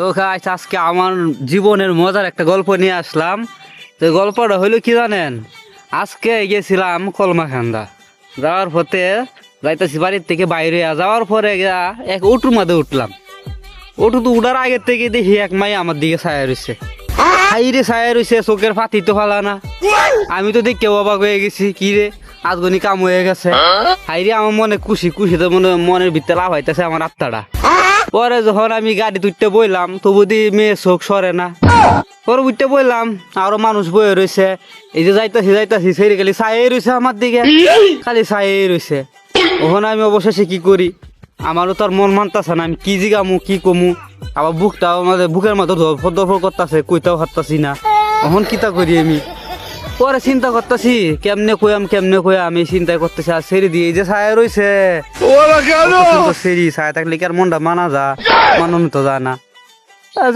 তো গাইস আজকে আমার জীবনের মজার একটা গল্প নিয়ে আসলাম। তো গল্পটা হইলো কি জানেন, আজকে গেছিলাম কলমাকান্দা, যাওয়ার পথে যাইতেছি বাড়ির থেকে বাইরে যাওয়ার পরে এক অটোর মধ্যে উঠলাম। অটো তো উঠার আগের থেকে দেখি এক মাই আমার দিকে ছায়া রয়েছে, হাইরে ছায়া রয়েছে, চোখের ফাতি তো ফালা না। আমি তো দেখে অবাক হয়ে গেছি, কি রে আজগনি কাম হয়ে গেছে। হাইরে আমার মনে খুশি খুশিতে মনের ভিতরে লাভ হইতেছে আমার আত্মাটা। পরে যখন আমি গাড়ি তুলতে বইলাম তবু দি মেয়ে চোখ সরে না। পরে উঠতে বইলাম, আরো মানুষ বয়ে রয়েছে, এই যে যাইতাছি সেরে খালি ছায়ে রয়েছে আমার দিকে, খালি ছায়ে রয়েছে। ওখানে আমি অবশেষে কি করি, আমারও তার মন মানতাছে না, আমি কি জিগামু কি কমু। আবার বুকটাও আমাদের বুকের মধ্যে ধরফর করতেছে, কইতাও হারতাছি না। এখন কিতা করি আমি, পরে চিন্তা করতেছি কেমনে কইয়াম আমি চিন্তা করতেছি। আর সেরি দিয়ে এই যে ছায়া রয়েছে, সেরি ছায়া থাকলে কি আর মনটা মানানো তো যায় না।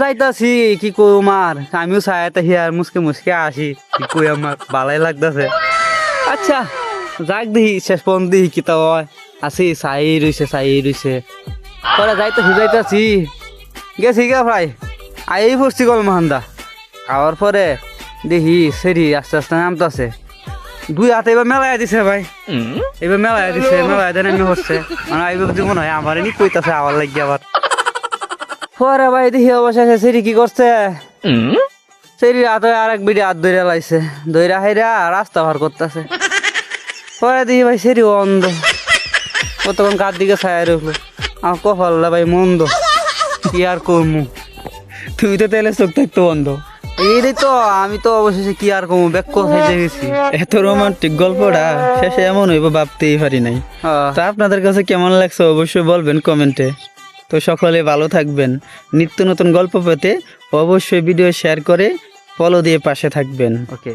যাইতাছি কি কই আমার, আমিও ছায়াতে হিয়ার মুসকে আসি, কি কই আমার ভালাই লাগতেছে। আচ্ছা যাক দেখি শেষ পর্যন্ত দেখি কিতা হয়, আছি ছাই রয়েছে। পরে যাইতাছি গেছি গা ভাই, আই পড়ছি কলমাকান্দা। খাওয়ার পরে দেখি সেরি আস্তে আস্তে নামতেছে, দুই হাতে এবার মেলায় দিছে ভাই, এবার মেলায় দেন আমি হচ্ছে মানে এইবার মনে হয় আমার নি কইতাছে আবার লাগি আবার। পরে ভাই দেখি অবশেষে সেরি কি করছে, সেরি হাতে আরেক বিড়ি হাত ধরে লাইছে, ধৈরা হাইরা রাস্তা পার করতেছে। পরে দেখি ভাই সেরি অন্ধ, কতক্ষণ কার দিকে ছায়া রাখলো, আমার কপাল ভাই মন্দ, কি আর করমু। তুই তো তাহলে চোখ থাকতো বন্ধ। এই তো আমি তো অবশেষে কি আর কমু, ব্যাক হয়ে গেছি। এত রোমান্টিক গল্পটা শেষে এমন হইব ভাবতেই পারি নাই। হ্যাঁ। তো আপনাদের কাছে কেমন লাগছে অবশ্যই বলবেন কমেন্টে। তো সকলে ভালো থাকবেন, নিত্য নতুন গল্প পেতে অবশ্যই ভিডিও শেয়ার করে ফলো দিয়ে পাশে থাকবেন। ওকে।